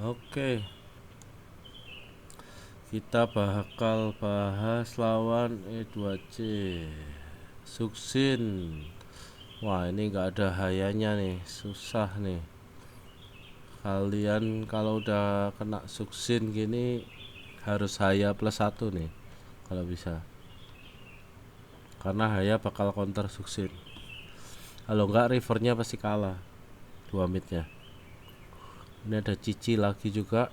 Oke, kita bakal bahas lawan E2C Suksin. Wah, ini nggak ada hayanya nih, susah nih. Kalian kalau udah kena Suksin gini harus haya +1 nih kalau bisa. Karena haya bakal counter Suksin. Kalau nggak rivernya pasti kalah 2 midnya. Ini ada Cici lagi juga.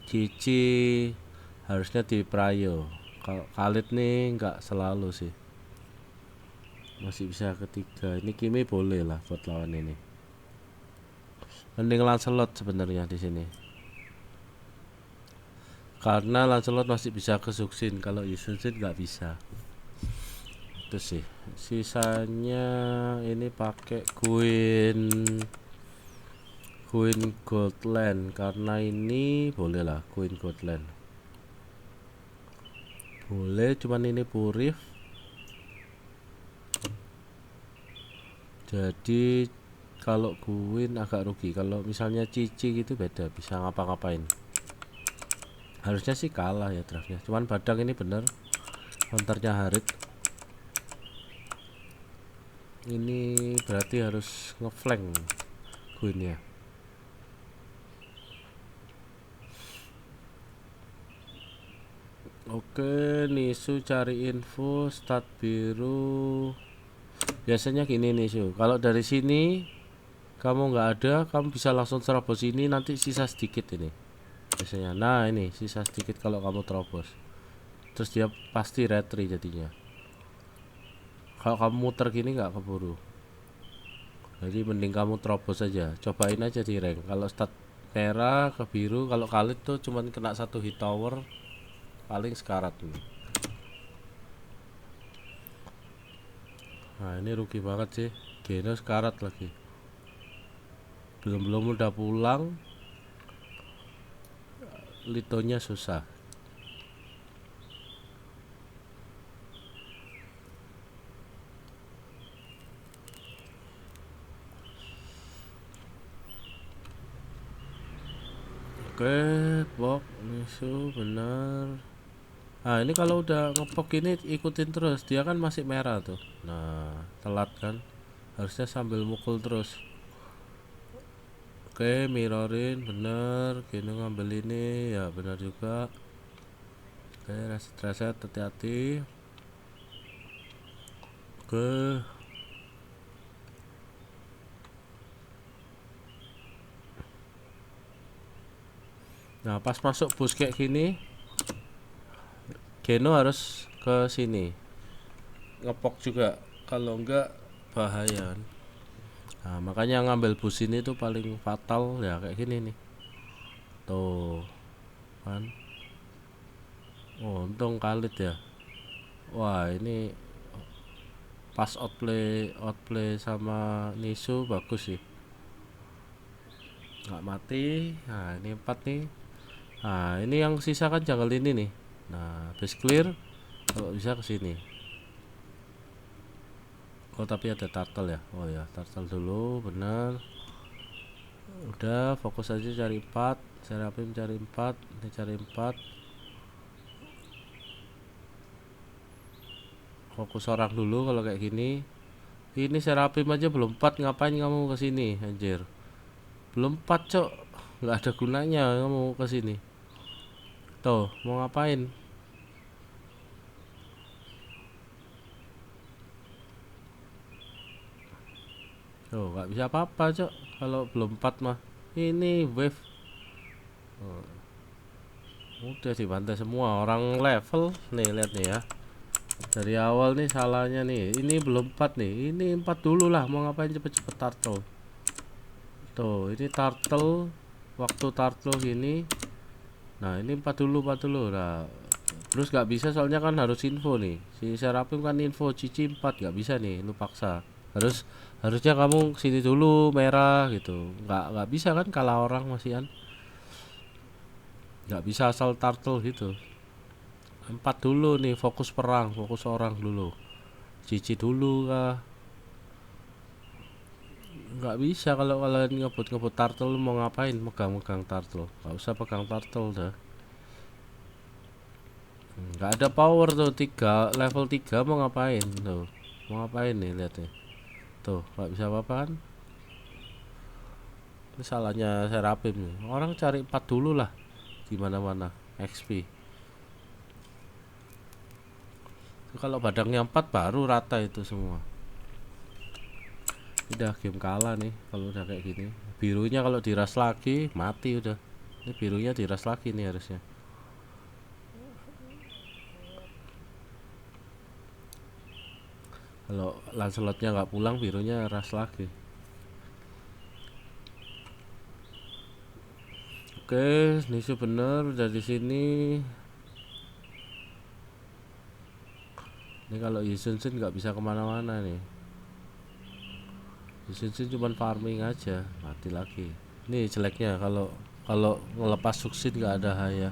Cici harusnya di Prayo. Kalau Khalid nih nggak selalu sih, masih bisa ketiga. Ini Kimi boleh lah buat lawan ini. Mending Lancelot sebenarnya di sini. Karena Lancelot masih bisa ke Suksin, kalau Yusunsin nggak bisa. Itu sih. Sisanya ini pakai Queen Goldland, karena ini boleh lah Queen Goldland. Boleh, cuman ini Purif. Jadi kalau Queen agak rugi. Kalau misalnya Cici gitu beda, bisa ngapa-ngapain. Harusnya sih kalah ya draftnya. Cuman Badang ini bener counternya Harit. Ini berarti harus ngeflank Queennya. Oke, Nisu cari info stat biru. Biasanya gini nih Su, kalau dari sini kamu nggak ada, kamu bisa langsung terobos ini, nanti sisa sedikit ini biasanya. Nah ini sisa sedikit kalau kamu terobos, terus dia pasti retry jadinya. Kalau kamu muter gini nggak keburu, jadi mending kamu terobos aja. Cobain aja di rank. Kalau stat merah ke biru, kalau Khalid tuh cuman kena 1 hit tower, paling sekarat nih. Nah ini rugi banget sih, Geno sekarat lagi. Belum-belum udah pulang, Litonya susah. Oke, pok Nisu bener. Nah ini kalau udah ngepok ini ikutin terus, dia kan masih merah tuh. Nah telat kan, harusnya sambil mukul terus. Oke, mirrorin bener. Gini ngambil ini ya bener juga. Oke, reset reset, hati-hati. Oke. Nah pas masuk bus kayak gini, Geno harus ke sini ngepok juga, kalau enggak bahaya. Nah makanya ngambil bus ini tuh paling fatal ya, kayak gini nih. Tuh kan. Oh, untung Khalid ya. Wah ini pas outplay sama Nisu bagus sih, nggak mati. Nah ini 4 nih. Nah ini yang sisa kan jungle ini nih. Nah base clear, kalau bisa ke sini. Oh tapi ada turtle ya. Oh ya, turtle dulu bener. Udah fokus aja cari 4. Serapim cari 4. Ini cari 4. Fokus orang dulu kalau kayak gini. Ini Serapim aja belum 4, ngapain kamu ke sini anjir? Belum 4 cok, nggak ada gunanya kamu ke sini. Tuh mau ngapain? Tuh nggak bisa apa-apa cok kalau belum 4 mah. Ini wave udah dibantai semua orang level nih, lihat nih ya. Dari awal nih salahnya nih. Ini belum 4 nih. Ini 4 dulu lah. Mau ngapain cepet-cepet turtle? Tuh, ini turtle. Waktu turtle gini. Nah, ini 4 dulu, 4 dulu. Nah, terus gak bisa soalnya kan harus info nih. Si Serapim kan info Cici 4, gak bisa nih. Lu paksa. Harusnya kamu sini dulu merah gitu. Gak bisa kan kalah orang masihan. Gak bisa asal turtle gitu. 4 dulu nih, fokus perang, fokus orang dulu. Cici dulu kah? nggak bisa kalau kalian ngebut turtle. Lu mau ngapain megang turtle? Nggak usah pegang turtle dah. Nggak ada power tuh. Level 3 mau ngapain tuh? Mau ngapain nih, lihat nih tuh, nggak bisa apa-apa kan. Ini salahnya Serapim nih. Orang cari 4 dulu lah di mana-mana XP. Kalau badangnya 4 baru rata itu semua. Udah game kalah nih kalau udah kayak gini. Birunya kalau diras lagi mati udah. Ini birunya diras lagi nih harusnya. Kalau Lancelotnya nggak pulang, birunya ras lagi. Oke, Nisu bener dari sini. Ini kalau Yusunsun nggak bisa kemana-mana nih. Yusunsun cuma farming aja, mati lagi. Ini jeleknya kalau kalau ngelepas suksin nggak ada haya.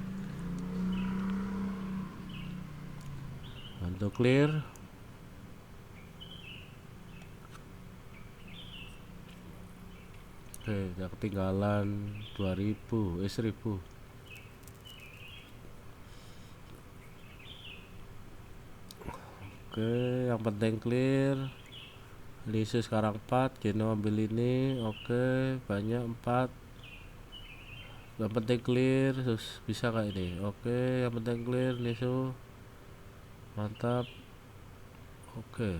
Bantu clear. Oke, udah ketinggalan 2000, 1000. Oke, yang penting clear. Lisu sekarang 4, Geno ambil ini. Oke, banyak 4. Yang penting clear, terus bisa kayak ini. Oke, yang penting clear Lisu. Mantap. Oke.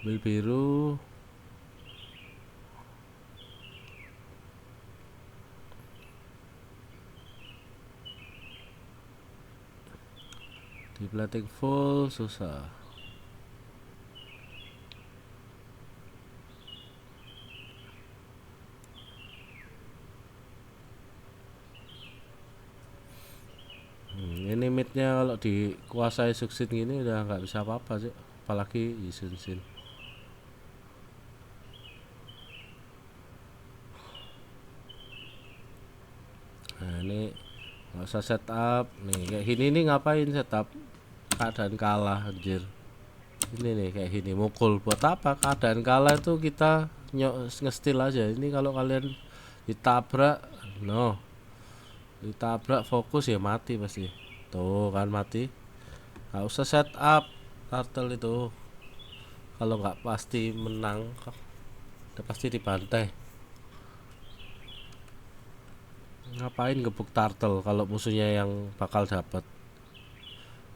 Ambil biru. Di plating full susah. Ini midnya kalau dikuasai suksin gini udah nggak bisa apa-apa sih, apalagi Isunsin. Nah ini nggak usah setup nih kayak gini nih, ngapain setup keadaan kalah anjir. Ini nih kayak gini mukul buat apa? Keadaan kalah itu kita ngestil aja. Ini kalau kalian ditabrak, no, ditabrak fokus ya mati pasti. Tuh kan mati. Nggak usah setup turtle itu. Kalau nggak pasti menang, udah pasti dibantai. Ngapain gebuk turtle kalau musuhnya yang bakal dapat?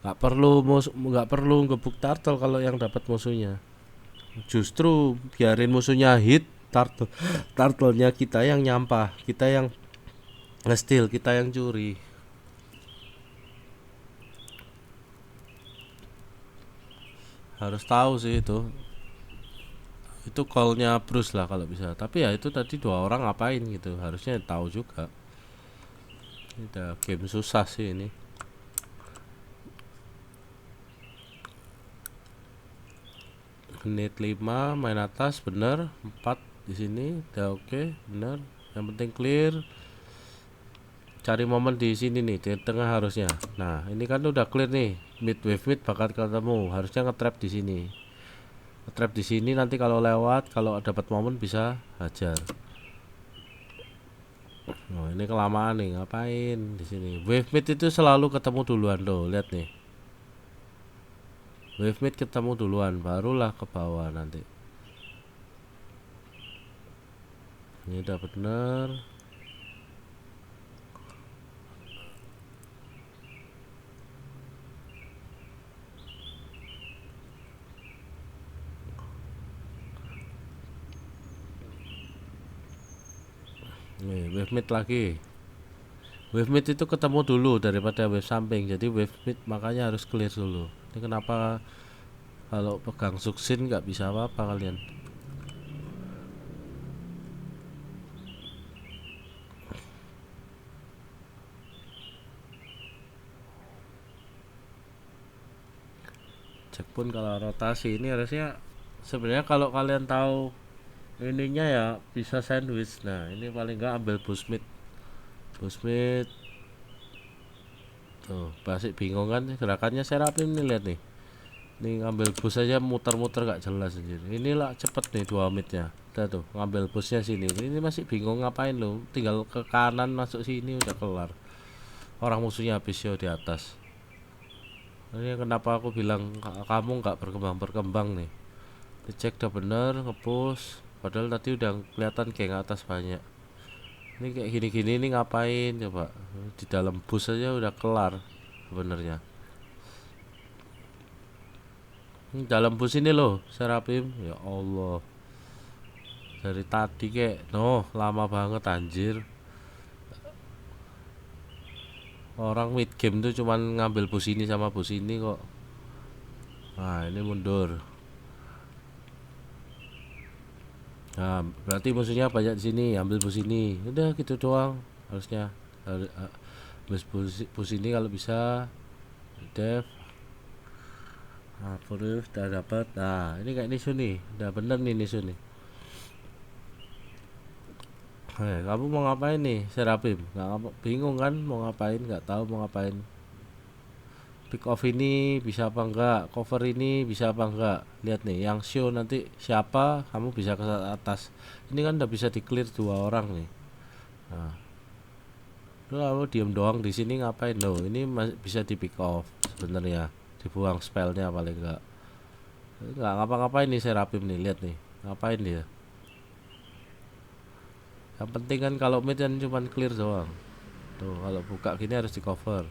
Nggak perlu gebuk turtle kalau yang dapat musuhnya. Justru biarin musuhnya hit turtlenya kita yang nyampah, kita yang ngestil, kita yang curi. Harus tahu sih itu callnya Bruce lah kalau bisa. Tapi ya itu tadi 2 orang ngapain gitu, harusnya tahu juga. Ini udah game susah sih ini. Menit 5 main atas bener, 4 di sini udah oke, bener. Yang penting clear. Cari momen di sini nih, di tengah harusnya. Nah, ini kan udah clear nih. Mid bakal ketemu, harusnya nge-trap di sini. Nge-trap di sini nanti kalau lewat, kalau dapat momen bisa hajar. Oh, ini kelamaan nih, ngapain di sini? Wave mid itu selalu ketemu duluan loh, lihat nih. Wave mid ketemu duluan, barulah ke bawah nanti. Ini udah bener. Nih, wave mid lagi. Wave mid itu ketemu dulu daripada wave samping. Jadi wave mid makanya harus clear dulu. Ini kenapa kalau pegang suksin nggak bisa apa-apa kalian. Cek pun kalau rotasi ini harusnya sebenarnya kalau kalian tahu ininya ya bisa sandwich. Nah ini paling nggak ambil Bushmeat. Tuh, Basik bingung kan gerakannya Serapim nih, lihat nih. Nih ngambil bus aja muter-muter gak jelas anjir. Inilah cepet nih 2 menitnya. Udah tuh ngambil busnya sini. Ini masih bingung ngapain lo. Tinggal ke kanan masuk sini udah kelar. Orang musuhnya habis yo di atas. Ini kenapa aku bilang kamu nggak berkembang-berkembang nih. Dicek udah bener ngepush. Padahal tadi udah kelihatan geng atas banyak. Ini kayak gini-gini nih ngapain coba. Di dalam bus aja udah kelar sebenarnya. Dalam bus ini loh Serapim. Ya Allah, dari tadi kayak lama banget anjir. Orang mid game tuh cuman ngambil bus ini sama bus ini kok. Nah ini mundur. Nah berarti musuhnya banyak di sini, ambil bus ini. Udah gitu doang harusnya. Bus ini kalau bisa dev. Nah proof udah dapat. Nah ini kayak Nisu nih, udah bener nih Nisu nih. Kamu mau ngapain nih Serapim? Bingung kan mau ngapain, nggak tahu mau ngapain. Pick off ini bisa apa enggak, cover ini bisa apa enggak. Lihat nih yang show nanti siapa, kamu bisa ke atas. Ini kan udah bisa di clear 2 orang nih. Nah lu kamu diem doang di sini ngapain lo? Ini bisa di pick off sebenarnya, dibuang spellnya paling enggak. Nggak ngapa-ngapain nih Serapim nih, lihat nih ngapain dia. Yang penting kan kalau mid kan cuma clear doang. Tuh kalau buka gini harus di cover.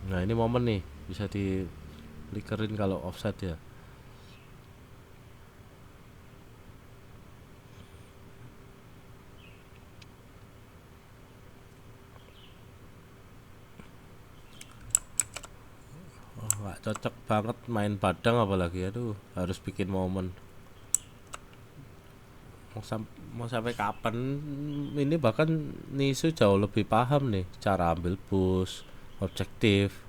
Nah ini momen nih, bisa di flickerin kalau offset ya. Nggak cocok banget main padang apalagi, aduh harus bikin momen. Mau sampai kapan ini, bahkan Nisu jauh lebih paham nih cara ambil bus objektif.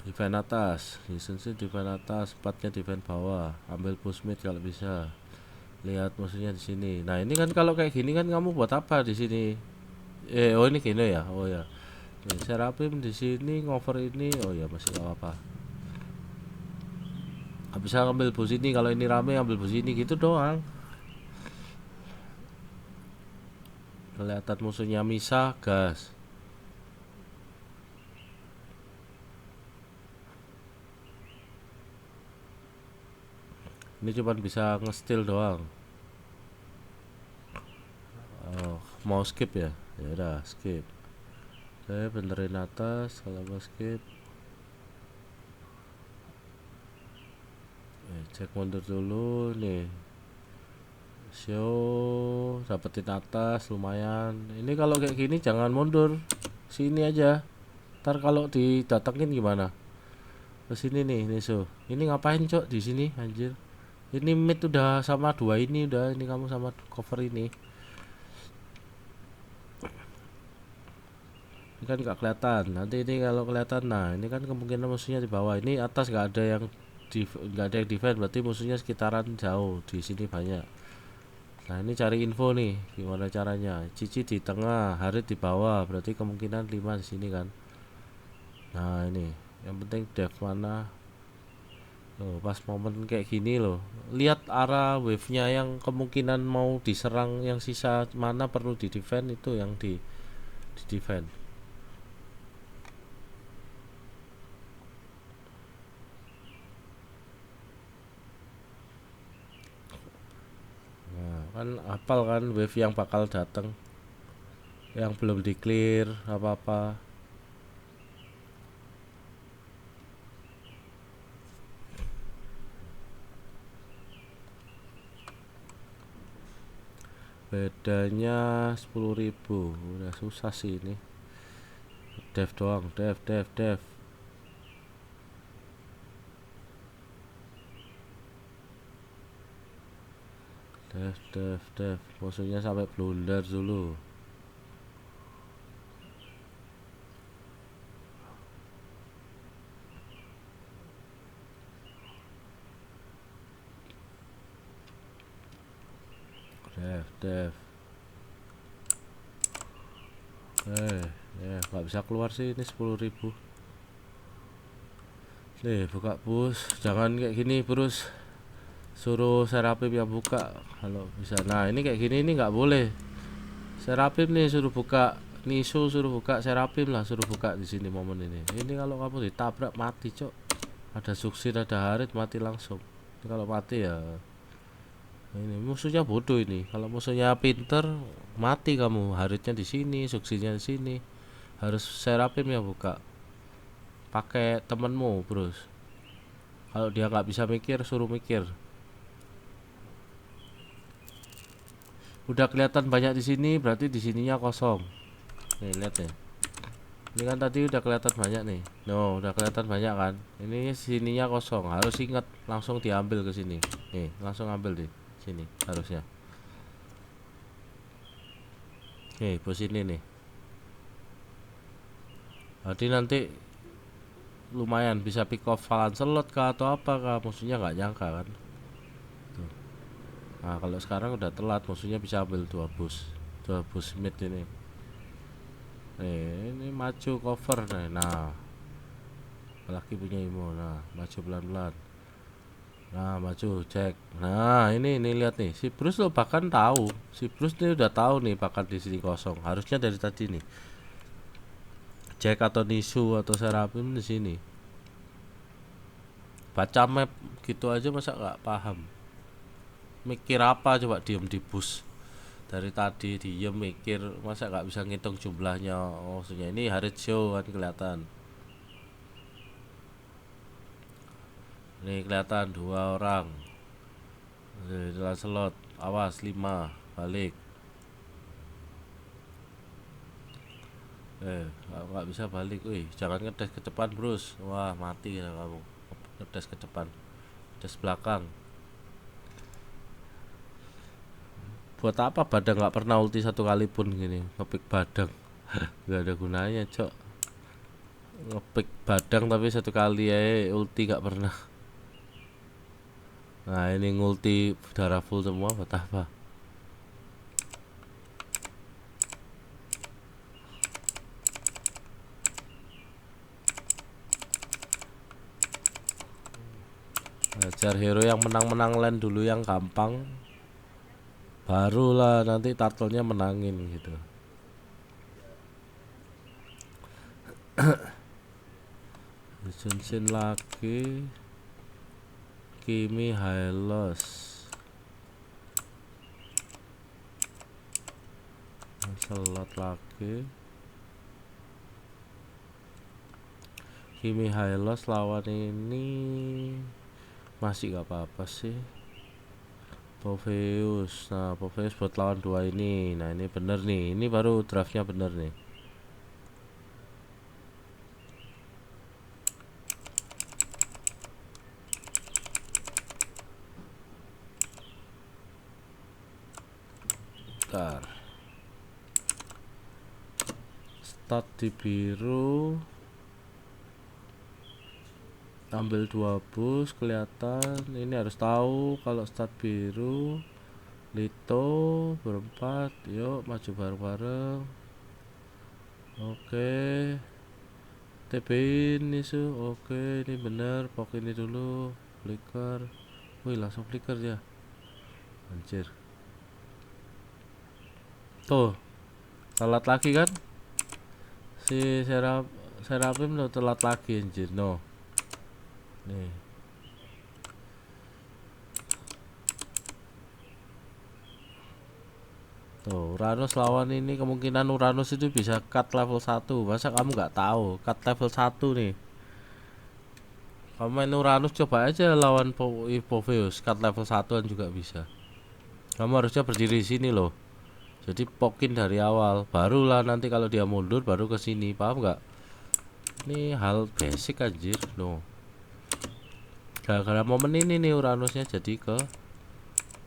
Defend atas, lisensi defend atas, 4-nya defend bawah, ambil push mid kalau bisa. Lihat musuhnya di sini. Nah ini kan kalau kayak gini kan kamu buat apa di sini? Oh ini gini ya, oh ya. Nih, Serapim di sini ngover ini, oh ya masih gak apa-apa. Gak bisa ngambil bus ini, kalau ini rame ambil bus ini gitu doang. Kelihatan musuhnya misah, gas. Ini cuma bisa nge-steal doang. Oh, mau skip ya? Ya udah, skip. Oke, benerin atas kalau mau skip. Cek mundur dulu nih. Show dapetin atas lumayan. Ini kalau kayak gini jangan mundur. Sini aja. Ntar kalau didatengin gimana? Ke sini nih, Neso. Ini ngapain, Cok, di sini anjir? Ini mid udah sama 2 ini, udah ini kamu sama cover ini. Ini kan nggak kelihatan. Nanti ini kalau kelihatan, nah ini kan kemungkinan musuhnya di bawah. Ini atas nggak ada yang nggak ada yang defend, berarti musuhnya sekitaran jauh. Di sini banyak. Nah ini cari info nih, gimana caranya. Cici di tengah, Harit di bawah, berarti kemungkinan 5 di sini kan. Nah ini yang penting dev mana. Loh, pas momen kayak gini loh, lihat arah wave-nya yang kemungkinan mau diserang, yang sisa mana perlu di defend, itu yang di defend. Nah, kan apal kan wave yang bakal datang, yang belum di clear apa-apa. Bedanya 10.000, udah susah sih ini. Dev doang, dev. Dev musuhnya sampai blunder dulu. dev. Ya nggak bisa keluar sih, ini 10.000. Nih buka push, jangan kayak gini terus, suruh Serapim yang buka kalau bisa. Nah ini kayak gini ini nggak boleh. Serapim nih suruh buka, Nisu suruh buka, Serapim lah suruh buka di sini momen ini. Ini kalau kamu ditabrak mati cok. Ada suksin, ada Harit, mati langsung. Ini kalau mati ya ini musuhnya bodoh ini. Kalau musuhnya pinter mati kamu. Haritnya di sini, suksinnya di sini. Harus Serapim yang buka. Pakai temenmu bros. Kalau dia nggak bisa mikir suruh mikir. Udah kelihatan banyak di sini, berarti di sininya kosong. Nih lihat nih. Ini kan tadi udah kelihatan banyak nih. No, udah kelihatan banyak kan. Ini sininya kosong. Harus ingat langsung diambil ke sini. Nih, langsung ambil di sini harusnya. Nih, pos ini nih. Jadi nanti lumayan bisa pick off Lancelot kah atau apa kah, musuhnya nggak nyangka kan. Tuh. Nah, kalau sekarang udah telat, musuhnya bisa ambil dua bus mid ini. Ini maju cover nih. Nah, laki punya Imo. Nah, maju pelan-pelan. Nah, maju cek. Nah, ini lihat nih. Si Bruce lo bahkan tahu. Si Bruce nih udah tahu nih bahkan di sini kosong. Harusnya dari tadi nih. Cek atau Nisu atau Serapim di sini. Baca map gitu aja masa nggak paham. Mikir apa coba, diem di bus. Dari tadi diem mikir, masa nggak bisa ngitung jumlahnya. Oh, maksudnya ini Harit Show kan kelihatan. Ini kelihatan 2 orang. Jalan slot, awas 5 balik. Nggak bisa balik. Wih, jangan ngedes ke depan bros. Wah mati ya kamu. Ngedes ke depan, ngedes belakang. Buat apa Badang nggak pernah ulti satu kali pun gini, ngepick Badang. Nggak ada gunanya cok. Ngepick Badang tapi satu kali ya ulti nggak pernah. Nah ini ngulti darah full semua buat apa? Ajar hero yang menang-menang lane dulu yang gampang, barulah nanti turtle-nya menangin gitu. Junsin lagi, Kimi Hylos, slot lagi. Kimi Hylos lawan ini masih gak apa-apa sih. Poveus, nah Poveus buat lawan 2 ini. Nah ini bener nih, ini baru draftnya bener nih. Bentar. Start di biru, ambil 2 bus kelihatan. Ini harus tahu kalau start biru Lito berempat. Yuk maju bareng-bareng. Oke, TP ini su. Oke, ini bener. Pok ini dulu, flicker. Wih langsung flicker ya, anjir. Tuh telat lagi kan si Serapim tuh, telat lagi anjir. No nih, tuh Uranus lawan ini, kemungkinan Uranus itu bisa cut level 1. Masa kamu nggak tahu cut level 1 nih? Kamu main Uranus coba aja lawan Poveus, cut level 1an juga bisa. Kamu harusnya berdiri di sini loh. Jadi pokin dari awal, barulah nanti kalau dia mundur baru ke sini, paham nggak? Ini hal basic anjir. No, gara-gara momen ini nih Uranusnya jadi ke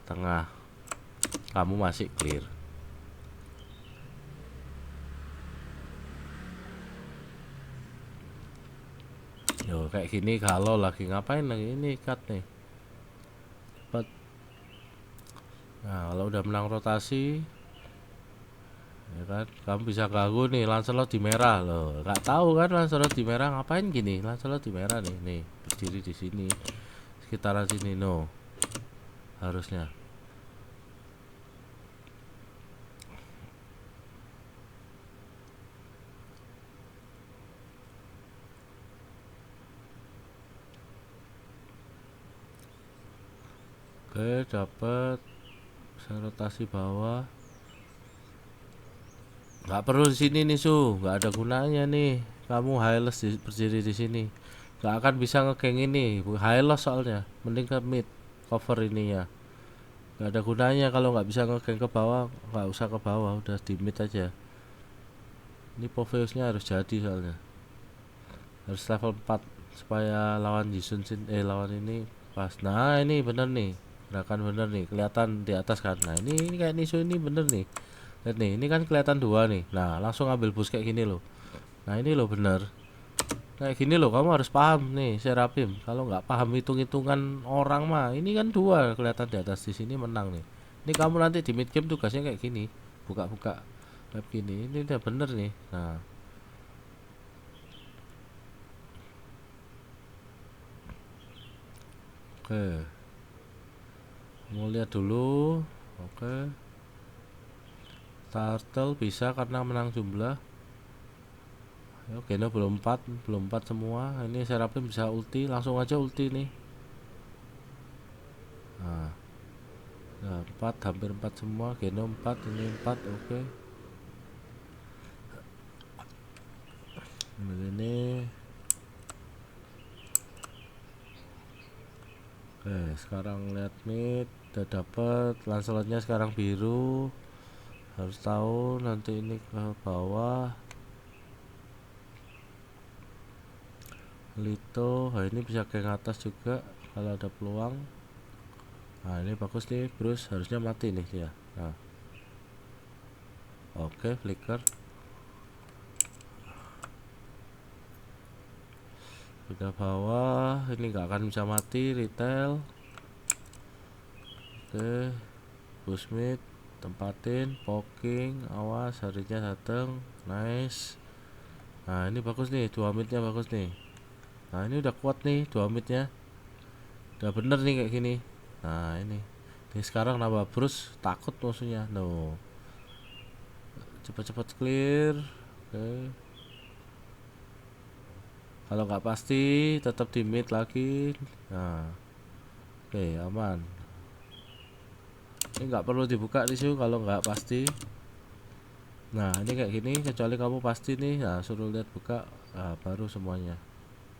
tengah, kamu masih clear. Yo kayak gini kalau lagi ngapain lagi ini cut nih. Nah kalau udah menang rotasi ya kan, kamu bisa ganggu nih Lancelot di merah loh. Nggak tahu kan Lancelot di merah ngapain gini. Lancelot di merah nih berdiri di sini sekitaran sini no harusnya. Oke dapat rotasi bawah. Nggak perlu di sini nih Su, nggak ada gunanya nih. Kamu Hylos berdiri di sini, nggak akan bisa ngegeng ini. Hylos soalnya, mending ke mid, cover ini ya. Nggak ada gunanya kalau nggak bisa ngegeng ke bawah, nggak usah ke bawah, udah di mid aja. Ini Poveusnya harus jadi soalnya, harus level 4 supaya lawan Jisun lawan ini pas. Nah ini bener nih, gerakan bener nih, kelihatan di atas kan. Nah ini kayak Nisu ini bener nih. Lihat nih, ini kan kelihatan dua nih. Nah, langsung ambil boost kayak gini loh. Nah, ini loh bener. Kayak gini loh, kamu harus paham nih, Serapim. Kalau nggak paham hitung-hitungan orang mah, ini kan dua kelihatan di atas di sini menang nih. Ini kamu nanti di mid game tugasnya kayak gini, buka-buka web gini. Ini udah bener nih. Nah, oke. Mau lihat dulu. Oke. Turtle bisa karena menang jumlah. Oke, no, belum 4 semua. Ini Serapim bisa ulti, langsung aja ulti nih. Nah, 4 hampir 4 semua. Geno 4, ini 4, oke. Ini. Oke, sekarang lihat mid, udah dapet Lancelotnya sekarang biru. Harus tahu nanti ini ke bawah. Lito, nah ini bisa ke atas juga kalau ada peluang. Nah ini bagus nih, Bruce harusnya mati nih dia. Nah, oke, flicker. Udah bawah, ini nggak akan bisa mati. Retail, oke, push mid, tempatin, poking, awas harinya dateng, nice. Nah ini bagus nih, 2 midnya bagus nih. Nah ini udah kuat nih 2 midnya, udah bener nih kayak gini. Nah ini sekarang nambah Bruce, takut musuhnya. No, cepet-cepet clear. Oke, kalau nggak pasti tetap di mid lagi. Nah oke, aman. Ini nggak perlu dibuka tisu kalau nggak pasti. Nah ini kayak gini, kecuali kamu pasti nih. Nah suruh lihat buka, nah, baru semuanya.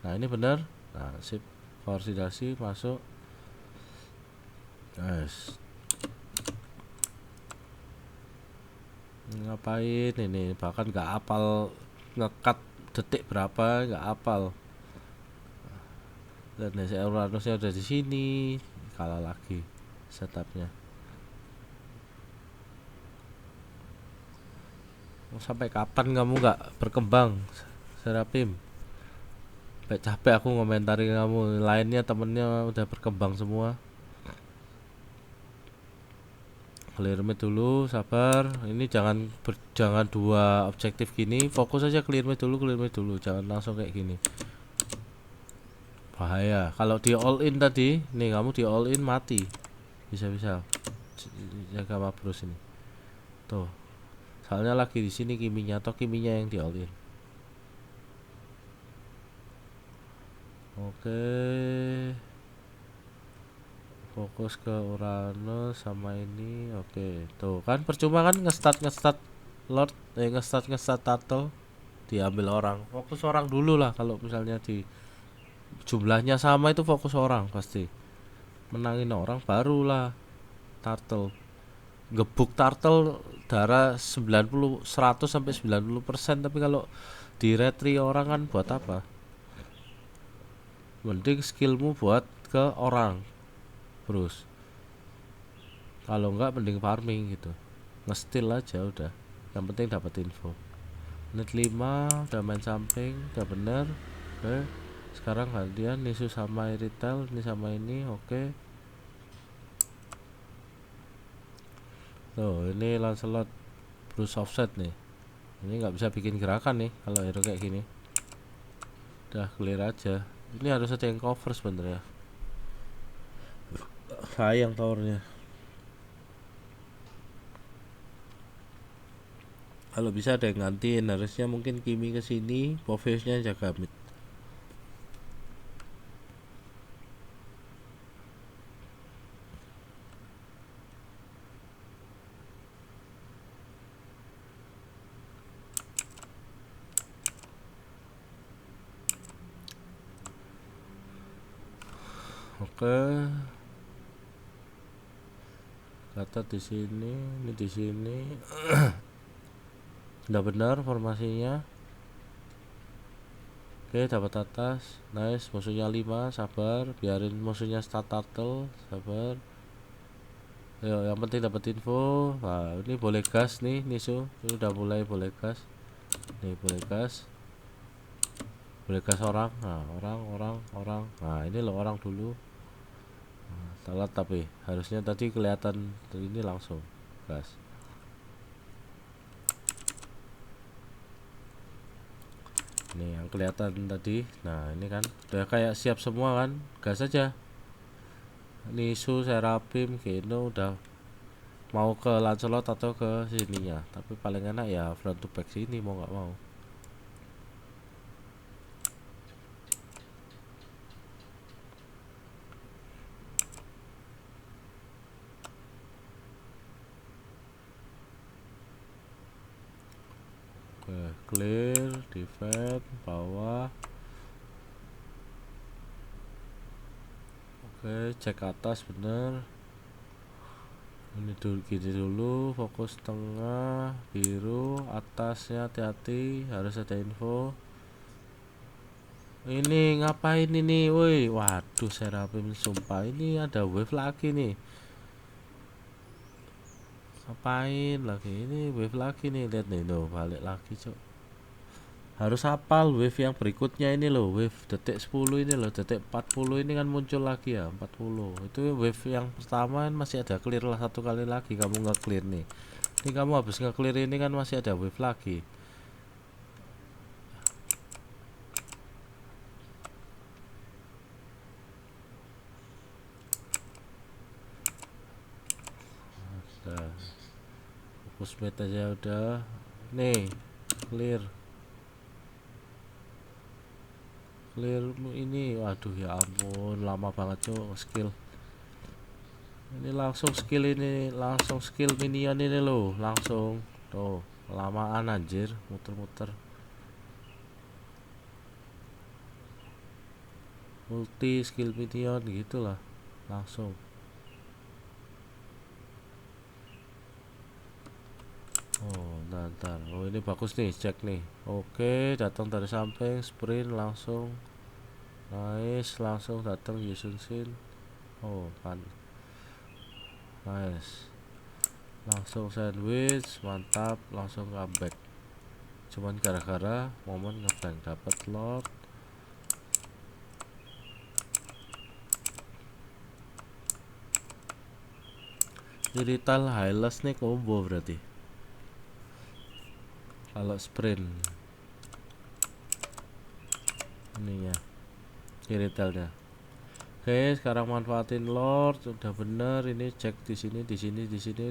Nah ini bener. Nah sip, koordinasi masuk. Nice. Ngapain ini, bahkan nggak apal ngekat detik berapa, nggak apal. Dan si Uranusnya udah di sini, kalah lagi setupnya. Sampai kapan kamu nggak berkembang, Serapim? Sampai capek aku ngomentari kamu. Lainnya temennya udah berkembang semua. Clear mid dulu, sabar. Ini jangan dua objektif gini. Fokus aja clear mid dulu. Jangan langsung kayak gini. Bahaya. Kalau di all in tadi, nih kamu di all in mati. Bisa-bisa. Jaga Mabrus ini. Tuh. Soalnya lagi di sini Kiminya atau Kiminya yang di all in. Oke. Fokus ke Uranus sama ini. Oke. Tuh kan percuma kan nge-start Lord, nge-start Turtle diambil orang. Fokus orang dulu lah kalau misalnya di jumlahnya sama itu fokus orang pasti. Menangin orang barulah Turtle. Gebuk Turtle darah 90 100 sampai 90%, tapi kalau di retri orang kan buat apa? Mending skillmu buat ke orang. Terus kalau enggak mending farming gitu, nge-steal aja udah, yang penting dapat info. Menit 5 udah main samping, udah bener. Oke, sekarang gantian Nisu sama Iritel, ini sama ini. Oke, Tuh ini Lancelot Bruce offset nih, ini nggak bisa bikin gerakan nih kalau hero kayak gini. Udah clear aja. Ini harus ada yang cover sebenarnya, sayang towernya. Kalau bisa ada yang gantiin, harusnya mungkin Kimi kesini, Poveusnya jaga mid. Oke, kata di sini, ini di sini. Udah benar formasinya. Oke, dapat atas. Nice, musuhnya 5, sabar. Biarin musuhnya start turtle, sabar. Ayo, yang penting dapat info. Nah, ini boleh gas nih, Nisu. Ini udah mulai boleh gas. Nih, boleh gas. Boleh gas orang. Nah, orang. Nah, ini loh orang dulu. Nah, telat tapi harusnya tadi kelihatan ini langsung gas. Nih yang kelihatan tadi. Nah, ini kan udah kayak siap semua kan. Gas aja. Nisu, Serapim, Geno udah mau ke Lancelot atau ke sininya, tapi paling enak ya front to back sini mau nggak mau. Oke, clear, defend, bawah. Oke, cek atas bener. Ini dulu gini dulu, fokus tengah, biru, atasnya hati-hati, harus ada info. Ini ngapain ini, woi? Waduh, Serapim sumpah ini ada wave lagi nih. Ngapain lagi ini wave lagi nih, lihat nih loh, balik lagi cok. Harus hafal wave yang berikutnya ini loh, wave detik 10 ini loh, detik 40 ini kan muncul lagi ya, 40 itu wave yang pertama kan masih ada clear lah, satu kali lagi kamu nggak clear nih. Ini kamu habis nggak clear ini kan masih ada wave lagi. Nah, fokus mid aja udah. Nih clear ini, waduh ya ampun lama banget cok skill ini, langsung skill minion ini loh, langsung tuh lamaan anjir muter-muter multi skill minion gitulah langsung. Oh ntar oh ini bagus nih, cek nih. Oke, datang dari samping sprint langsung. Nice, langsung datang Yusun Shin. Oh kan, nice, langsung sandwich, mantap, langsung comeback. Cuman gara-gara momen ngebank dapat lord. Irital Hylas nih combo berarti kalau sprint ininya, iritalnya. Oke, sekarang manfaatin lord, udah bener ini, cek di sini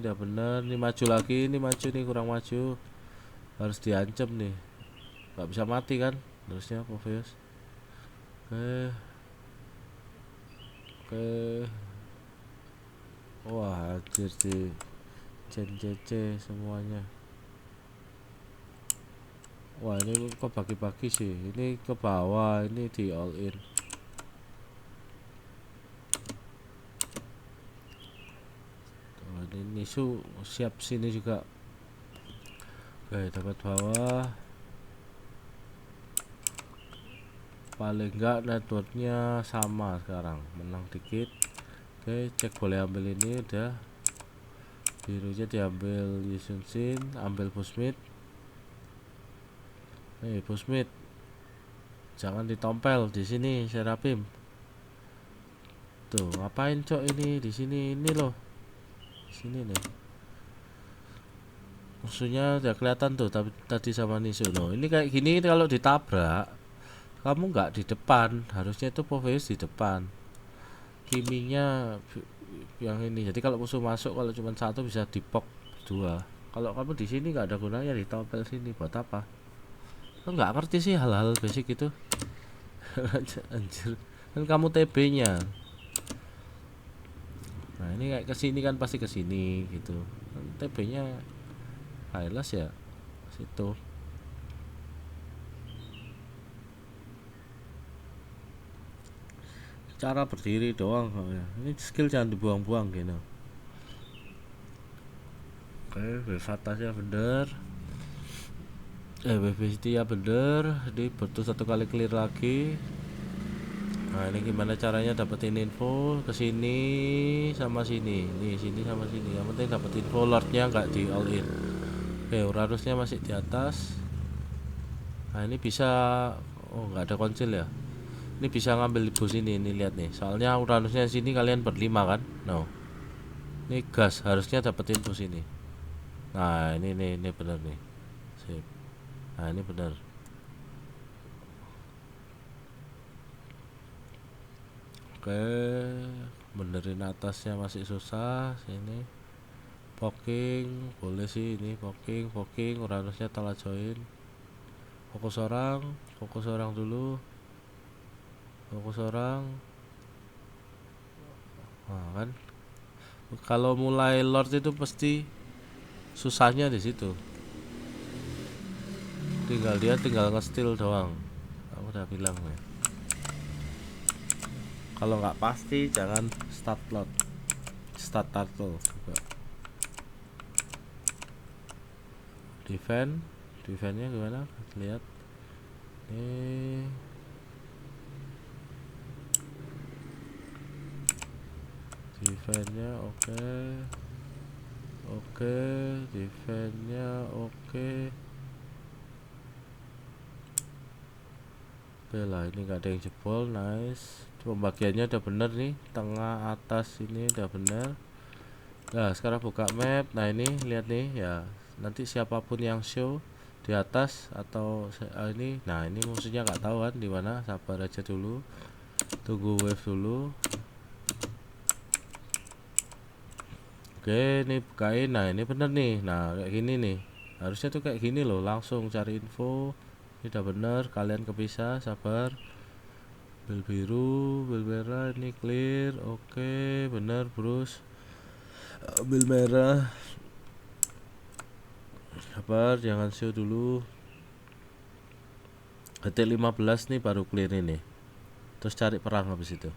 udah bener. Ini maju lagi, ini maju nih, kurang maju, harus diancam nih, nggak bisa mati kan harusnya Poveus. Oke, oke. Wah anjir di CC semuanya. Wah ini kok bagi-bagi sih, ini ke bawah, ini di all in. Oh, ini Nisu siap sini juga. Oke, dapat bawah. Paling enggak networknya sama sekarang, menang dikit. Oke, cek boleh ambil ini udah. Birunya diambil Yusun Shin, ambil Busmit. Busmit, jangan ditompel di sini Serapim. Tuh, ngapain cok ini di sini ini loh. Di sini nih. musuhnya udah kelihatan tuh tapi tadi sama Nisu. No, ini kayak gini kalau ditabrak kamu nggak di depan, harusnya itu Poveus di depan, Kiminya yang ini. Jadi kalau musuh masuk kalau cuma satu bisa dipok dua. Kalau kamu di sini nggak ada gunanya di topel sini, buat apa? Lo nggak ngerti sih hal-hal basic itu. Anjir, kan kamu TB-nya. Nah ini kayak kesini kan pasti kesini gitu. TB-nya highlight ya situ. Cara berdiri doang ya. Ini skill jangan dibuang-buang gitu. Oke, wave atasnya bener. Wave ya bener. Jadi butuh satu kali clear lagi. Nah ini gimana caranya dapetin info ke sini sama sini. Nih sini sama sini. Yang penting dapet info lordnya nggak di all in. Oke, Uranusnya masih di atas. Nah ini bisa, oh nggak ada konsil ya. Ini bisa ngambil di bus ini lihat nih. Soalnya Uranusnya sini kalian berlima kan. No. Ini gas harusnya dapetin bus ini. Nah ini bener nih. Sip. Nah ini bener. Oke, benerin atasnya masih susah. Sini poking boleh sih, ini poking Uranusnya telah join. Fokus orang dulu, fokus orang. Nah, kan kalau mulai Lord itu pasti susahnya di situ. Tinggal nge-steal doang. Aku udah bilang ya. Kalau nggak pasti jangan start Lord, start turtle juga. Defendnya gimana? Lihat nih. Defendnya oke. Defendnya oke. Oke lah, ini nggak ada yang jebol, nice. Pembagiannya udah bener nih, tengah atas ini udah bener. Nah sekarang buka map. Nah ini lihat nih ya, nanti siapapun yang show di atas atau ini, nah ini musuhnya nggak tahu kan di mana. Sabar aja dulu, tunggu wave dulu. Oke, ini bukain. Nah ini bener nih. Nah kayak gini nih, harusnya tuh kayak gini loh, langsung cari info. Ini udah bener, kalian kepisah. Sabar. Bel biru, bel merah, ini clear. Oke, bener Bruce. Bel merah. Sabar, jangan show dulu. Detik 15 nih baru clear ini. Terus cari perang habis itu.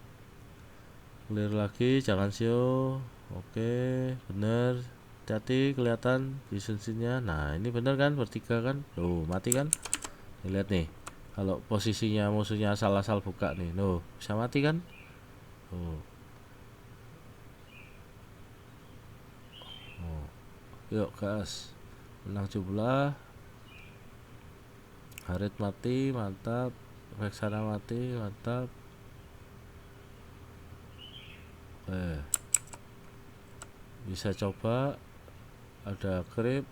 Clear lagi, jangan show. Oke, bener. Hati kelihatan vision-nya. Nah, ini bener kan, bertiga kan? Tuh, mati kan? Lihat nih. Kalau posisinya musuhnya asal-asal buka nih. Nuh, bisa mati kan? Tuh. Oh. Yuk, gas. Menang jumlah. Harit mati, mantap. Vexana mati, mantap. Bisa coba. Ada creep.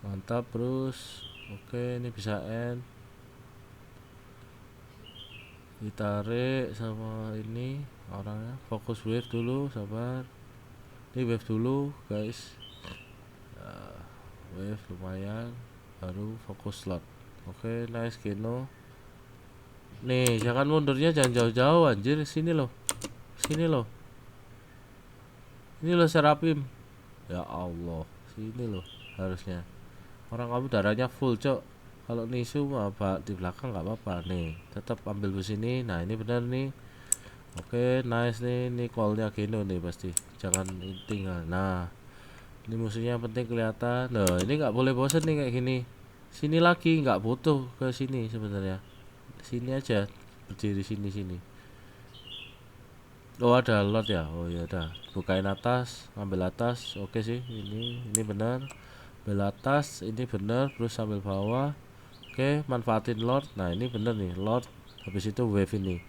Mantap, Bruce. Oke, ini bisa end. Ditarik sama ini orangnya. Fokus wave dulu, sabar. Ini wave dulu, guys. Wave lumayan, baru fokus slot. Oke, nice Keno. Nih, jangan mundurnya, jangan jauh-jauh anjir. Sini loh. Sini loh. Ini loh Serapim. Ya Allah, sini loh harusnya. Orang kamu darahnya full, Cok. Kalau Nisu mah di belakang nggak apa-apa. Nih, tetap ambil bus ini. Nah, ini benar nih. Oke, nice nih. Ini call-nya Keno nih pasti. Jangan tinggal. Nah, ini musuhnya penting kelihatan. Nah, ini nggak boleh bosan nih kayak gini. Sini lagi, nggak butuh ke sini sebenarnya. Sini aja, berdiri sini. Oh ada Lord ya. Oh ya udah, bukain atas, ambil atas. Oke sih, ini benar. Ambil atas, ini benar. Terus sambil bawah. Oke, manfaatin Lord. Nah ini bener nih Lord. Habis itu wave ini.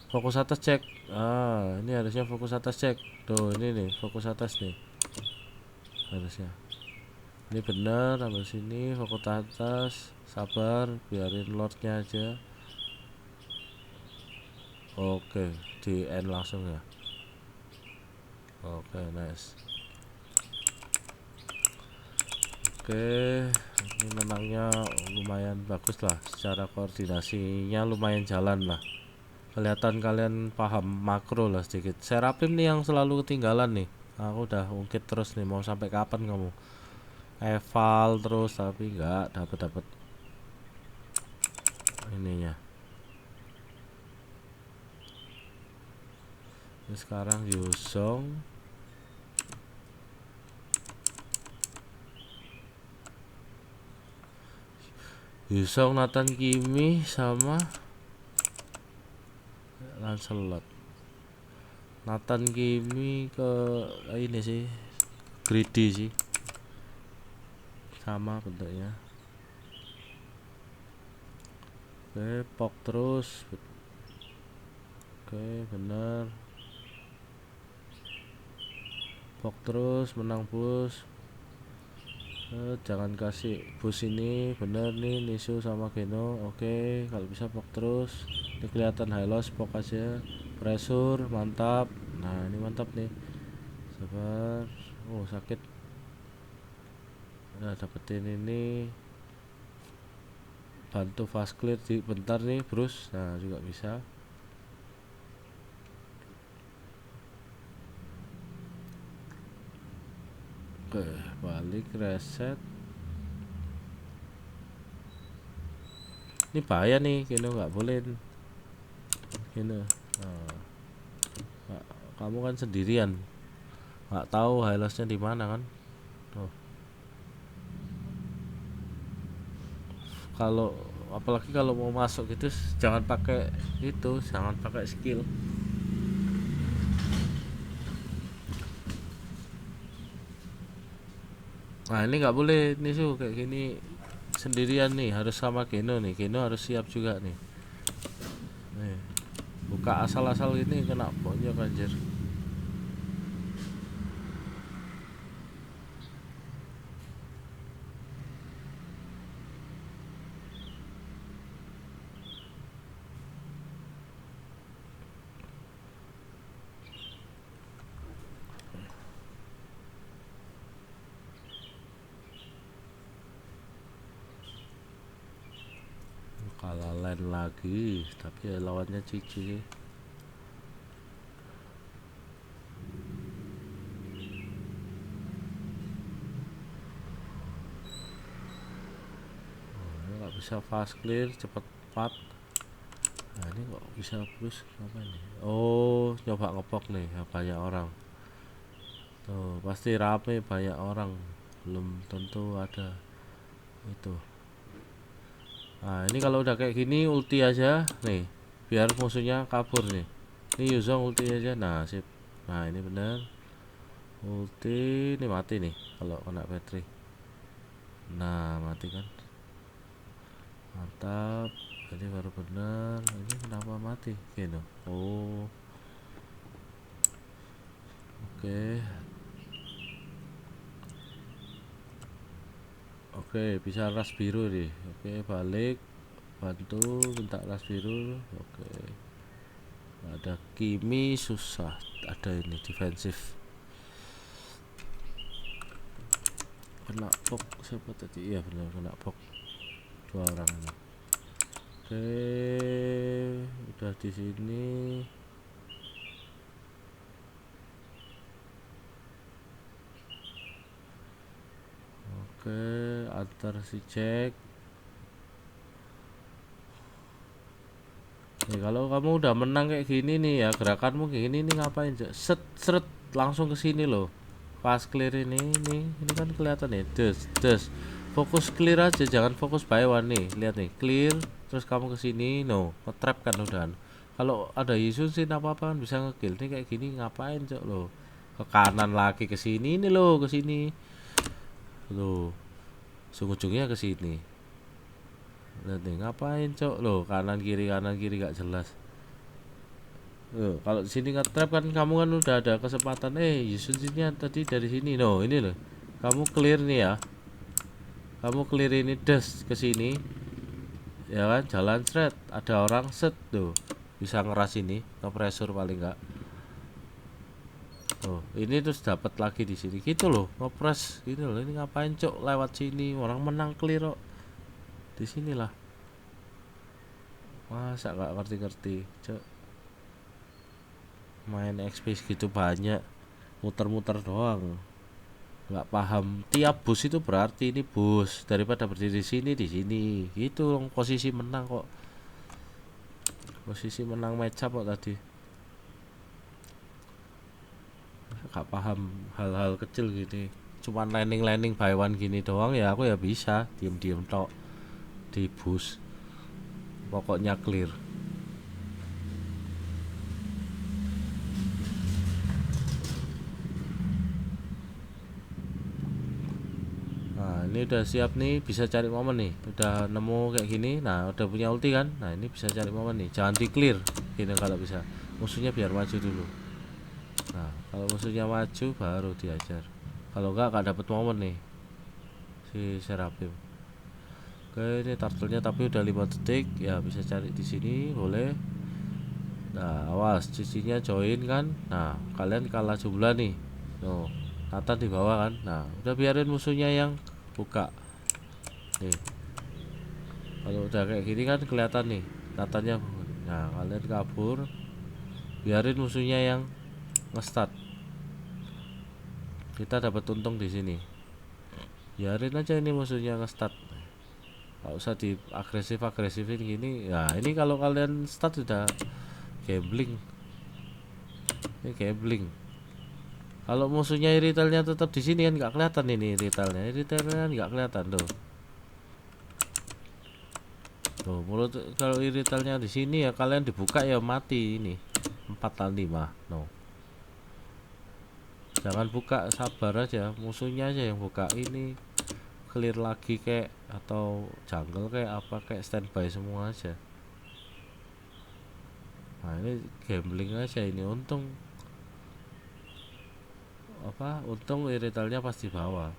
Fokus atas cek. Ah, ini harusnya fokus atas cek. Tuh ini nih, fokus atas nih. harusnya. Ini bener, tambah sini, fokus atas, sabar, biarin lordnya aja. Oke, di end langsung ya. Oke, nice. Oke, ini menangnya lumayan bagus lah, secara koordinasinya lumayan jalan lah. Kelihatan kalian paham makro lah sedikit. Serapim nih yang selalu ketinggalan nih. Aku udah ungkit terus nih, mau sampai kapan kamu eval terus tapi nggak dapat ininya. Ini sekarang Yusong, Nathan Kimi sama Lancelot. Nathan Kimi ke ini sih, greedy sih, sama bentuknya. Oke, pok terus. Oke, bener. Pok terus, menang bus. Jangan kasih bus ini, bener nih Nisu sama Geno. Oke, kalau bisa pok terus. Ini kelihatan high loss, pok aja. Pressure, mantap. Nah, ini mantap nih. Sabar. Oh, sakit. Nah, dapetin ini. Bantu fast clear di bentar nih, Bruce. Nah, juga bisa. Oke, balik reset. Ini bahaya nih, Geno nggak boleh. Geno. Nah, kamu kan sendirian, nggak tahu highlightnya di mana kan. Tuh. Kalau apalagi kalau mau masuk gitu jangan pakai skill. Nah, ini nggak boleh nih kayak gini sendirian nih, harus sama Geno nih. Geno harus siap juga nih. Nih, buka asal-asal ini kena bonyok anjir. Kalah lain lagi, tapi ya lawannya Cici sih. Nggak bisa fast clear cepat. Nah, ini kok bisa plus apa nih? Oh, coba ngepok nih ya, banyak orang tuh, pasti rame, banyak orang, belum tentu ada itu. Nah, ini kalau udah kayak gini ulti aja nih, biar musuhnya kabur nih. Ini Yuzong ulti aja. Nah, sip. Nah, ini bener ulti, ini mati nih kalau kena Petri. Nah, mati kan, mantap. Jadi baru bener. Ini kenapa mati gitu? Oh, oke. Oke, bisa ras biru nih. Oke, balik, bantu minta ras biru. Oke, ada Kimi susah, ada ini defensif. Kena pok siapa tadi? Iya benar, kena pok dua orang ini. Oke, udah di sini. Oke, antar si cek. Nih, kalau kamu udah menang kayak gini nih ya, gerakanmu kayak gini nih, ngapain set seret langsung ke sini loh. Pas clear ini kan kelihatan nih, des. Fokus clear aja, jangan fokus buy one nih. Lihat nih, clear terus kamu ke sini, no, nge-trap kan udah. Kalau ada Yisun sih apa-apa kan bisa ngekill. Nih kayak gini ngapain, Cok lo? Ke kanan lagi, ke sini nih lo, ke sini. Loh, ujungnya ke sini. Lihat nih, ngapain, Cok lo? Kanan kiri gak jelas. Kalau di sini nge-trap kan kamu kan udah ada kesempatan. Yusun sini tadi dari sini. No, ini loh. kamu clear nih ya, kamu clear ini des ke sini ya kan, jalan set ada orang set tuh bisa ngeras ini kompresor paling enggak. Oh, ini terus dapat lagi di sini gitu loh, ngepres gini loh. Ini ngapain cok lewat sini, orang menang clear kok. Di sinilah. Masa nggak ngerti-ngerti, cok. Main XP gitu banyak, muter-muter doang. Nggak paham. Tiap bus itu berarti ini bus, daripada berdiri di sini. Gitu loh, posisi menang kok. Posisi menang match up kok tadi. Nggak paham hal-hal kecil gini, cuman landing by one gini doang ya aku ya bisa diem-diem tok di bus, pokoknya clear. Nah ini udah siap nih, bisa cari momen nih, udah nemu kayak gini. Nah udah punya ulti kan, nah ini bisa cari momen nih, jangan di clear gini kalau bisa, musuhnya biar maju dulu. Nah kalau musuhnya maju baru diajar, kalau enggak gak dapet momen nih si Serapim. Oke, ini turtle-nya tapi udah 5 detik ya, bisa cari di sini boleh. Nah, awas cicinya join kan. Nah, kalian kalah jumlah nih. Tuh, Nathan di bawah kan. Nah, udah biarin musuhnya yang buka. Nih, kalau udah kayak gini kan kelihatan nih Nathannya. Nah, kalian kabur, biarin musuhnya yang nge-start. Kita dapat untung di sini. Biarin aja ini musuhnya nge-start. Gak usah di agresifin gini. Nah, ini kalau kalian start udah gambling. Ini gambling. Kalau musuhnya iritalnya tetap di sini kan nggak kelihatan, ini iritalnya kan nggak kelihatan tuh. Tuh mulut, kalau iritalnya di sini ya kalian dibuka ya mati ini 4 dan 5. No. Jangan buka, sabar aja, musuhnya aja yang buka. Ini clear lagi kayak atau jungle kayak apa kayak standby semua aja. Nah, ini gambling aja ini, untung apa? Untung iritalnya pasti bawah.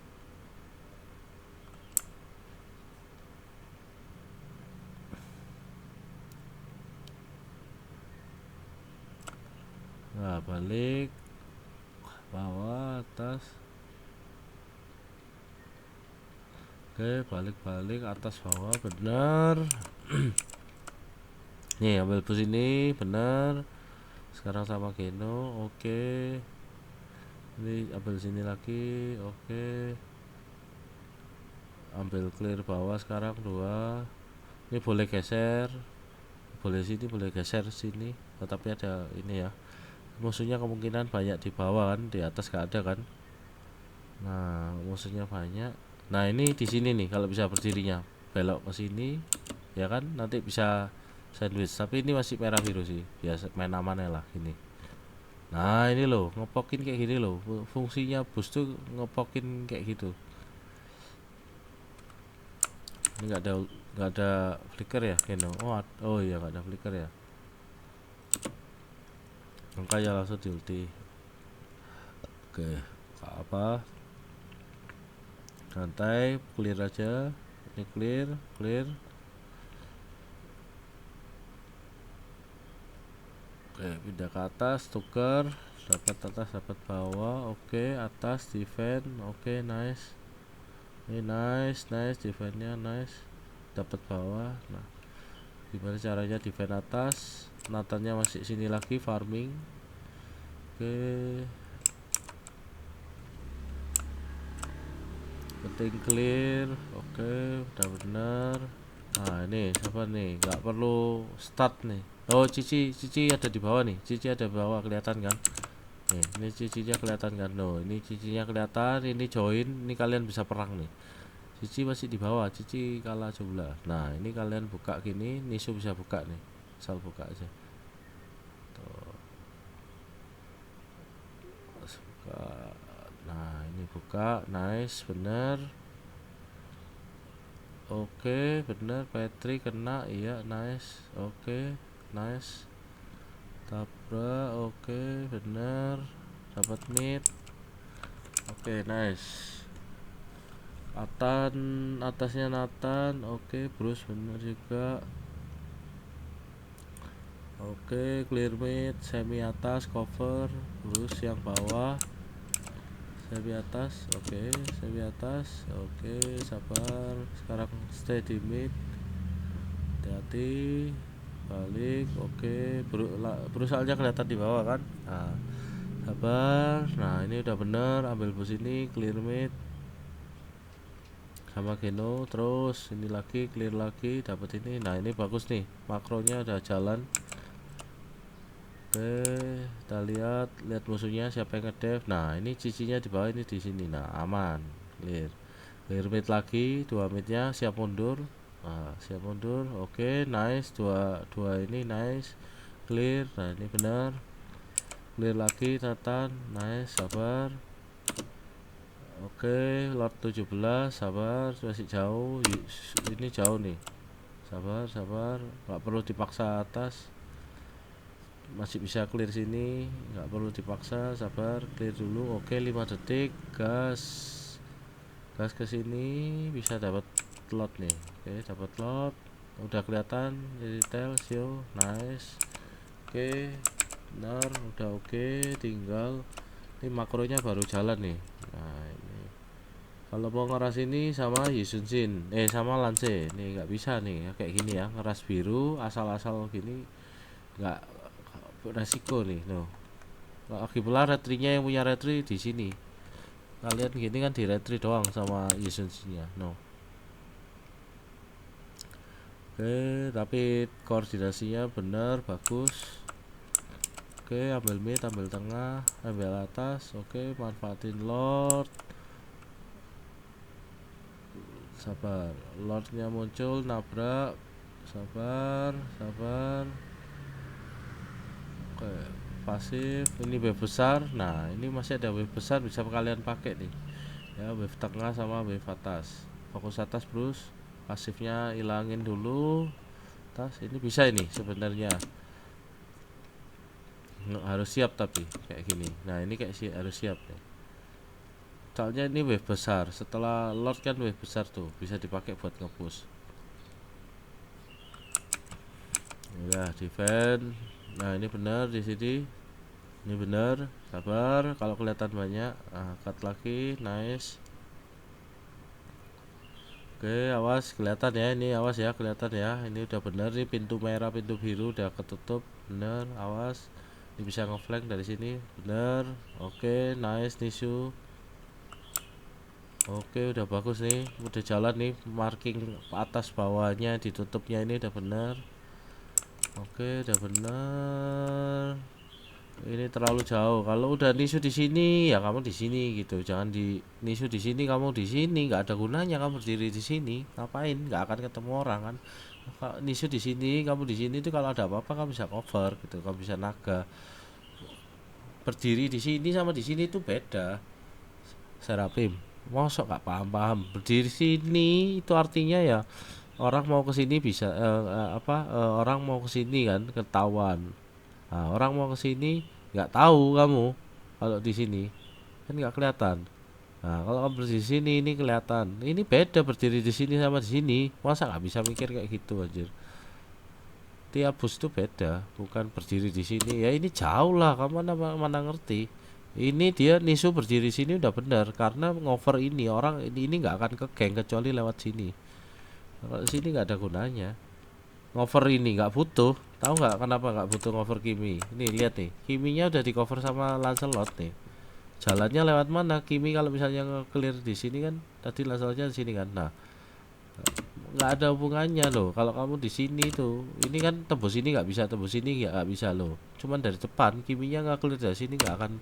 Nah, balik bawah atas. Oke, balik atas bawah bener. Nih ambil bus ini bener. Sekarang sama Geno, oke. Ini ambil sini lagi, oke. Ambil clear bawah sekarang 2. Ini boleh geser, boleh sini, boleh geser sini. Tetapi ada ini ya. Musuhnya kemungkinan banyak di bawah kan, di atas gak ada kan. Nah, musuhnya banyak. Nah, ini di sini nih kalau bisa berdirinya. Belok ke sini ya kan, nanti bisa sandwich. Tapi ini masih merah biru sih, biasa main amannya lah gini. Nah ini loh, ngepokin kayak gini loh, fungsinya boost tuh ngepokin kayak gitu. Ini nggak ada flicker ya Keno. Oh iya nggak ada flicker ya, makanya langsung di ulti. Oke, gak apa, santai, clear aja. Ini clear. Oke, pindah ke atas, tuker, dapat atas, dapat bawah. Oke, atas defend. Oke, nice. Ini nice defendnya nice. Dapat bawah. Nah, gimana caranya defend atas? Nathannya masih sini lagi farming. Oke, penting clear. Oke, udah bener. Nah ini siapa nih, nggak perlu start nih. Oh Cici ada di bawah nih, Cici ada di bawah kelihatan kan. Nih ini Cicinya kelihatan kan. No, ini Cicinya kelihatan, ini join, ini kalian bisa perang nih. Cici masih di bawah, Cici kalah jumlah. Nah ini kalian buka gini, Nisu bisa buka nih, asal buka aja. Tuh, buka. Nah ini buka, nice, bener. Oke, bener, Patrick kena, iya, nice. Oke, nice. Tabra, oke, bener. Dapat mid. Oke, nice. Atasnya Nathan, oke. Bruce bener juga, oke. Clear mid, semi atas cover, Bruce yang bawah, semi atas, oke. Semi atas, oke. Sabar, sekarang stay di mid, hati-hati, balik, oke. Bruce soalnya kelihatan di bawah kan. Nah, sabar. Nah, ini udah bener, ambil bus ini, clear mid sama Geno, terus ini lagi clear lagi, dapat ini. Nah, ini bagus nih, makronya udah jalan. Oke, kita lihat musuhnya siapa yang ngedev. Nah, ini cicinya di bawah, ini di sini. Nah, aman, clear mid lagi, 2 midnya siap mundur. Nah, siap mundur, oke. Nice, dua ini nice, clear. Nah, ini benar, clear lagi Nathan, nice. Sabar, oke. Lord 17, sabar, masih jauh, ini jauh nih. Sabar, nggak perlu dipaksa atas, masih bisa clear sini, nggak perlu dipaksa. Sabar, clear dulu, oke. 5 detik, gas ke sini, bisa dapat lot nih. Oke, dapat lot, udah kelihatan di detail, show, nice. Oke, benar, udah oke. Tinggal ini makronya baru jalan nih. Nah, ini kalau mau ngeras ini sama Yisun Shin, sama Lance, nih nggak bisa nih kayak gini ya, ngeras biru asal-asal gini, nggak resiko nih. No, lagi pula retrinya yang punya retri di sini. Kalian gini kan di retri doang sama Yisun Shin-nya. No. Oke, tapi koordinasinya bener, bagus. Oke, ambil mid, ambil tengah, ambil atas. Oke, manfaatin Lord. Sabar, Lordnya muncul, nabrak. Sabar. Oke, pasif. Ini wave besar. Nah, ini masih ada wave besar, bisa kalian pakai nih. Ya, wave tengah sama wave atas. Fokus atas, Bruce. Pasifnya hilangin dulu. Atas, ini bisa ini sebenarnya. Harus siap tapi kayak gini. Nah, ini kayak harus siap nih. Soalnya ini wave besar. Setelah Lord kan wave besar tuh, bisa dipakai buat nge-push. Ya, defend. Nah, ini benar di sini. Ini benar. Sabar, kalau kelihatan banyak, cut lagi, nice. Oke, awas, kelihatan ya, ini awas ya, kelihatan ya. Ini udah bener nih, pintu merah, pintu biru udah ketutup, bener, awas. Ini bisa ngeflank dari sini, bener. Oke, nice Nisu. Oke, udah bagus nih, udah jalan nih, marking atas bawahnya ditutupnya ini udah bener. Oke, udah bener. Ini terlalu jauh. Kalau udah nisu di sini ya kamu di sini gitu. Jangan di nisu di sini, kamu di sini, nggak ada gunanya kamu berdiri di sini. Ngapain? Nggak akan ketemu orang kan. Nisu di sini, kamu di sini tuh kalau ada apa-apa kamu bisa cover gitu. Kamu bisa naga. Berdiri di sini sama di sini itu beda. Serapim, mosok nggak paham-paham. Berdiri sini itu artinya ya orang mau ke sini bisa orang mau ke sini kan ketahuan. Nah, orang mau ke sini nggak tahu kamu kalau di sini kan nggak kelihatan. Nah, kalau kamu berdiri di sini ini kelihatan. Ini beda berdiri di sini sama di sini. Masa nggak bisa mikir kayak gitu anjir. Tiap bus itu beda, bukan berdiri di sini. Ya ini jauh lah, kamu mana ngerti. Ini dia Nisu berdiri sini udah benar karena ngover ini orang ini nggak akan ke geng kecuali lewat sini. Kalau sini nggak ada gunanya. Ngover ini nggak butuh, tahu nggak kenapa nggak butuh ngover Kimi? Nih lihat nih, Kiminya udah di cover sama Lancelot nih. Jalannya lewat mana? Kimi kalau misalnya nge-clear di sini kan, tadi Lancelotnya di sini kan. Nah, nggak ada hubungannya loh. Kalau kamu di sini tuh, ini kan tembus ini nggak bisa, tembus ini nggak bisa loh. Cuman dari depan, Kiminya nggak clear dari sini nggak akan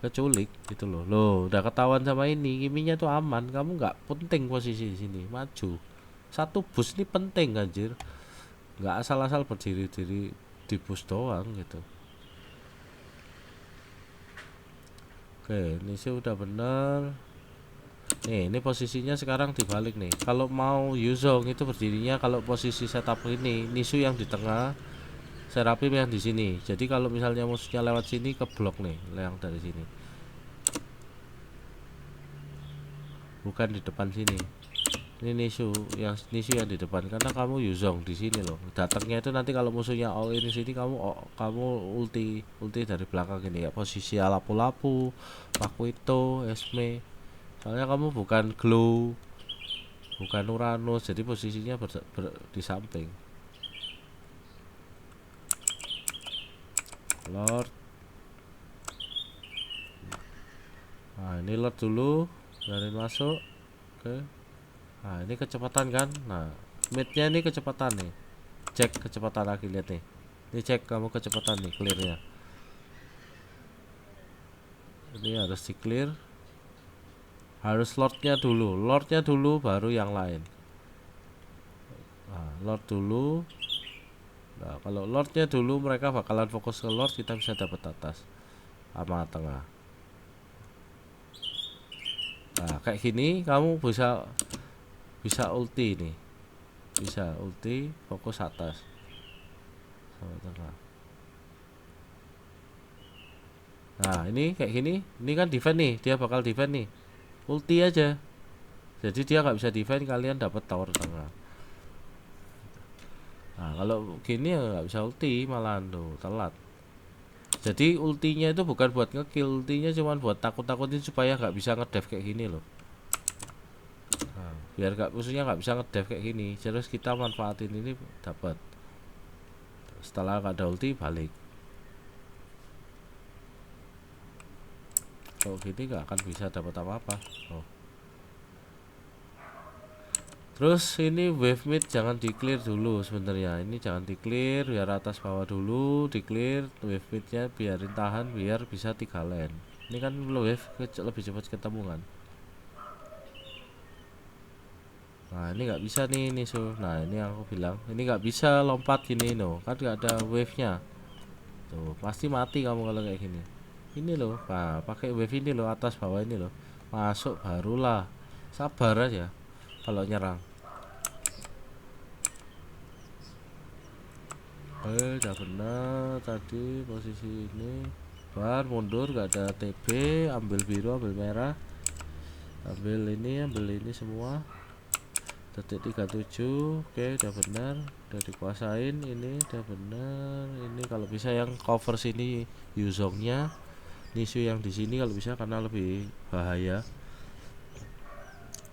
keculik gitu loh. Loh, udah ketahuan sama ini, Kiminya tuh aman. Kamu nggak penting posisi di sini, maju. Satu bus ini penting anjir, nggak asal-asal berdiri-diri di bus doang gitu. Oke, ini sih udah bener nih. Ini posisinya sekarang dibalik nih. Kalau mau Yuzong itu berdirinya, kalau posisi setup ini Nisu yang di tengah, Serapim yang di sini. Jadi kalau misalnya musuhnya lewat sini, ke blok nih yang dari sini. bukan di depan sini. Ini Nisu yang di depan, karena kamu Yuzong di sini loh. Datangnya itu nanti kalau musuhnya all in sini, kamu ulti dari belakang ini ya, posisi lapu-lapu, Makuito, Esme. Soalnya kamu bukan Glow, bukan Uranus, jadi posisinya di samping. Lord. Nah, ini Lord dulu, biarin masuk. Oke. Nah, ini kecepatan kan. Nah, midnya ini kecepatan nih. Cek kecepatan lagi, lihat nih. Ini cek kamu kecepatan nih, clearnya. Ini harus di clear. Harus lordnya dulu baru yang lain. Nah, lord dulu. Nah, kalau lordnya dulu mereka bakalan fokus ke lord, kita bisa dapat atas sama tengah. Nah, kayak gini kamu bisa ulti nih, bisa ulti fokus atas sama tengah. Nah, ini kayak gini, ini kan defend nih, dia bakal defend nih, ulti aja, jadi dia nggak bisa defend, kalian dapat tower tengah. Nah, kalau gini ya nggak bisa ulti, malah tuh telat. Jadi ultinya itu bukan buat ngekill, ultinya cuma buat takut-takutin supaya nggak bisa ngedef kayak gini loh. Nah, biar musuhnya nggak bisa ngedef kayak gini, terus kita manfaatin ini dapat. Setelah nggak ada ulti balik. Kalau gini nggak akan bisa dapat apa-apa. Oh. Terus ini wave mid jangan di clear dulu sebenarnya. Ini jangan di clear, biar atas bawah dulu di clear. Wave midnya biarin tahan biar bisa 3 lane. Ini kan wave lebih cepat ketemu kan. Nah, ini nggak bisa nih so. Nah, ini yang aku bilang, ini nggak bisa lompat gini no. Kan nggak ada wave-nya. Tuh, pasti mati kamu kalau kayak gini. Ini loh, nah, pakai wave ini loh, atas bawah ini loh. Masuk barulah. Sabar aja kalau nyerang. Udah benar tadi posisi ini. Bar mundur, gak ada TB, ambil biru, ambil merah, ambil ini semua. Detik 37. Oke, udah benar, udah dikuasain. Ini udah benar. Ini kalau bisa yang cover sini Yuzongnya, Nisu yang di sini kalau bisa, karena lebih bahaya.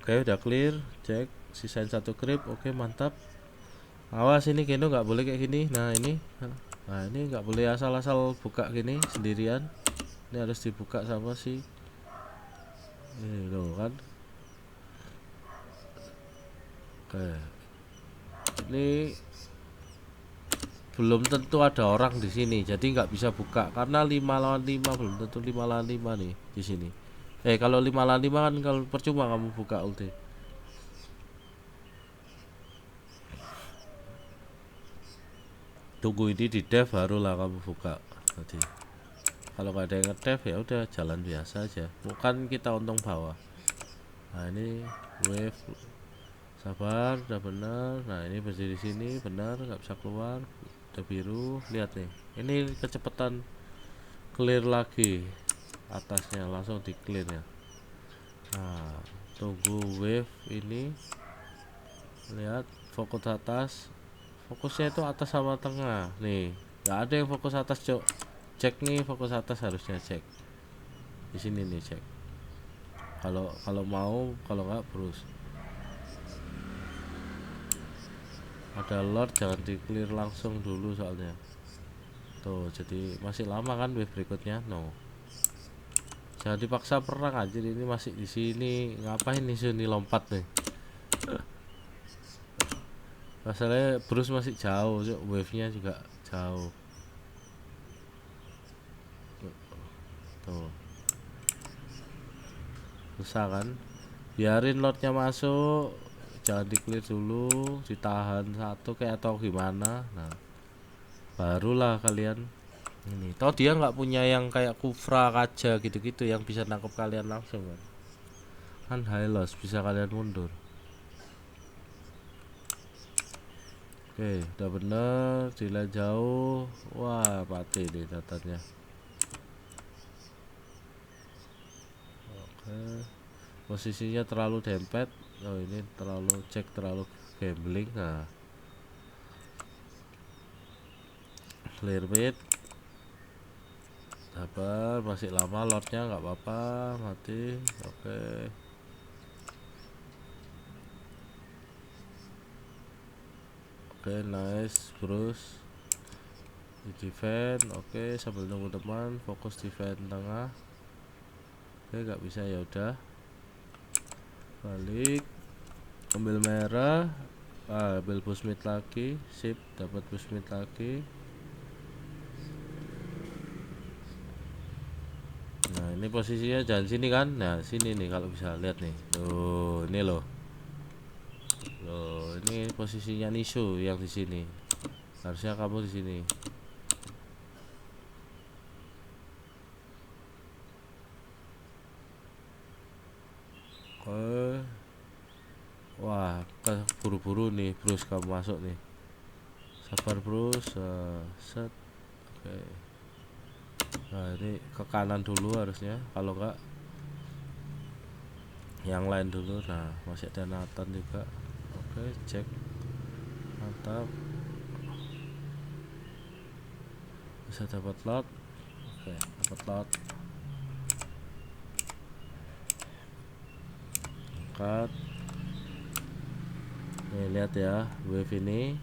Oke, udah clear, cek sisain 1 creep. Oke, mantap. Awas ini Geno nggak boleh kayak gini. Nah ini nggak boleh asal-asal buka gini sendirian. Ini harus dibuka sama si ini loh kan. Oke, ini belum tentu ada orang di sini, jadi nggak bisa buka karena 5 lawan 5, belum tentu 5 lawan 5 nih di sini. Kalau 5 lawan 5 kan kalau percuma kamu buka ulti. Tunggu ini di dev barulah kamu buka tadi. Kalau nggak ada yang ngedev ya udah jalan biasa aja, bukan kita untung bawah. Nah ini wave, sabar, udah benar. Nah ini berdiri sini benar, nggak bisa keluar, udah biru. Lihat nih, ini kecepatan clear lagi, atasnya langsung di clear ya. Nah tunggu wave ini, lihat fokus atas, fokusnya itu atas sama tengah nih, nggak ada yang fokus atas cok. Cek nih fokus atas, harusnya cek di sini nih, cek kalau mau, kalau nggak terus ada lord jangan di clear langsung dulu soalnya tuh, jadi masih lama kan wave berikutnya. No, jangan dipaksa perang aja, ini masih di sini. Ngapain nih sini lompat nih? Masalahnya Bruce masih jauh, wave nya juga jauh tuh, susah kan. Biarin lordnya masuk, jangan di clear dulu, ditahan satu kayak atau gimana. Nah barulah kalian ini. Toh dia nggak punya yang kayak Kufra, Kaja gitu-gitu yang bisa nangkep kalian langsung kan high loss, bisa kalian mundur. Oke, udah bener, dila jauh. Wah mati nih datanya. Oke, posisinya terlalu dempet. Oh ini terlalu terlalu gambling. Nah clear mid, sabar, masih lama lordnya, nggak apa-apa, mati. Oke. Oke, nice, Bruce. Di defend, oke, sambil nunggu teman, fokus defend tengah. Oke, nggak bisa ya udah. Balik, ambil merah, ambil push mid lagi, sip, dapat push mid lagi. Nah, ini posisinya jangan sini kan? Nah, sini nih kalau bisa lihat nih. Tuh, ini loh. Loh, ini posisinya Nisu yang di sini. Harusnya kamu di sini. Oke. Wah, buru-buru nih, Bruce kamu masuk nih. Sabar, Bruce. Set. Oke. Nah, ini ke kanan dulu harusnya. Kalau enggak yang lain dulu. Nah, masih ada Nathan juga. Oke, cek. Mantap. Bisa dapat lot. Oke, dapat lot. Angkat. Nih lihat ya, wave ini.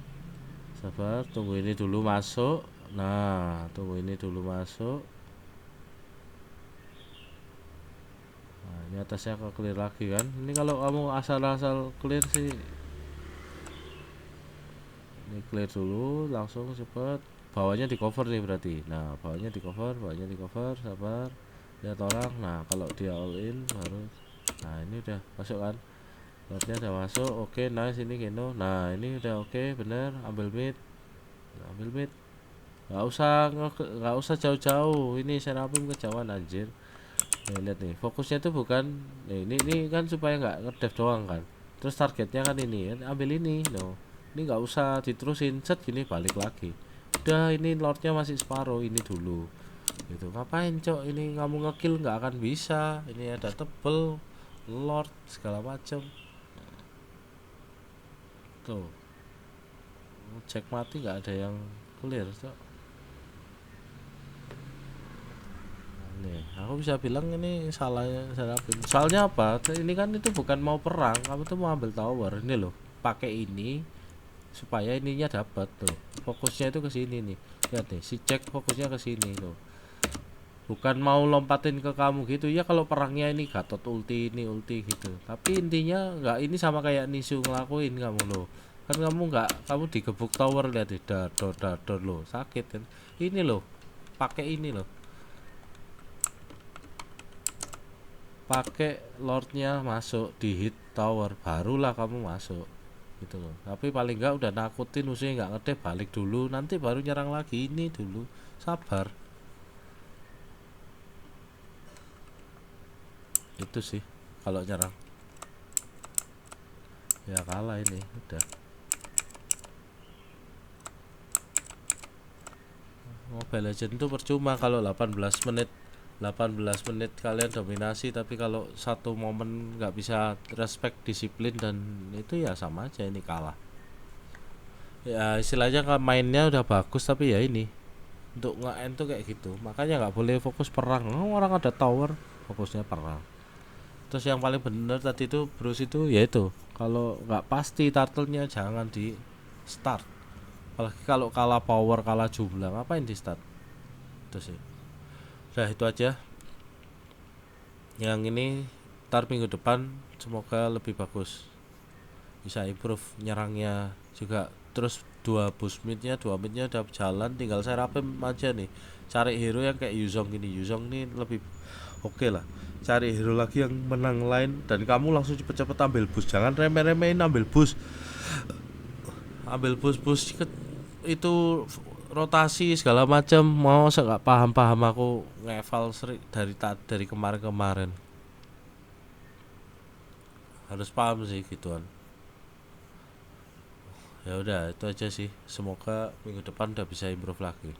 Sabar, tunggu ini dulu masuk. Nah, tunggu ini dulu masuk. Nah, ini atasnya ke clear lagi kan. Ini kalau kamu asal-asal clear sih, ini clear dulu langsung cepet. Bawahnya di cover nih berarti. Nah, bawahnya di cover, sabar. Lihat orang. Nah, kalau dia all in baru. Nah, ini udah masuk kan. Lotnya udah masuk. Oke, nice ini Keno. Nah, ini udah oke, bener. Ambil mid. Ambil mid. Nggak usah jauh-jauh. Ini Seraphim kejauhan anjir. Nih lihat nih, fokusnya tuh bukan ini kan supaya nggak ngedev doang kan. Terus targetnya kan ini, ambil ini no. Ini nggak usah diterusin set gini balik lagi. Udah ini lordnya masih separuh ini dulu. Gitu. Ngapain cok ini kamu ngekill nggak akan bisa. Ini ada tebel lord segala macem. Tuh. Cek mati nggak ada yang clear cok. Nih, aku bisa bilang ini salahnya Serapin. Soalnya apa? Ini kan itu bukan mau perang, kamu tuh mau ambil tower. Ini loh, pakai ini supaya ininya dapat tuh. Fokusnya itu ke sini nih. Lihat nih, si cek fokusnya ke sini tuh. Bukan mau lompatin ke kamu gitu ya. Kalau perangnya ini Gatot ulti ini ulti gitu. Tapi intinya nggak ini sama kayak Nisu ngelakuin kamu loh. Kan kamu nggak, kamu digebuk tower lihat deh, dador loh, sakit kan. Ini loh, pakai ini loh. Pakai lordnya masuk di hit tower barulah kamu masuk gitu loh. Tapi paling enggak udah nakutin musuhnya nggak ngedep, balik dulu nanti baru nyerang lagi. Ini dulu sabar. Itu sih kalau nyerang ya kalah ini udah. Mobile Legend itu percuma kalau 18 menit kalian dominasi, tapi kalau satu momen nggak bisa respect disiplin dan itu ya sama aja ini kalah. Ya istilahnya kan mainnya udah bagus tapi ya ini untuk nge-end tuh kayak gitu. Makanya nggak boleh fokus perang. Orang ada tower fokusnya perang. Terus yang paling bener tadi itu Bruce itu yaitu kalau nggak pasti turtle-nya jangan di start. Apalagi kalau kalah power, kalah jumlah, ngapain di start? Itu sih. Udah itu aja. Yang ini ntar minggu depan semoga lebih bagus. Bisa improve nyerangnya juga. Terus dua midnya udah jalan, tinggal Seraphim aja nih. Cari hero yang kayak Yuzong gini. Yuzong ini lebih oke lah. Cari hero lagi yang menang lain dan kamu langsung cepet-cepet ambil boost. Jangan remeh-remehin ambil boost. Ambil boost itu rotasi segala macam. Mau nggak paham aku ngeval dari kemarin-kemarin. Harus paham sih gituan. Ya udah itu aja sih, semoga minggu depan udah bisa improve lagi.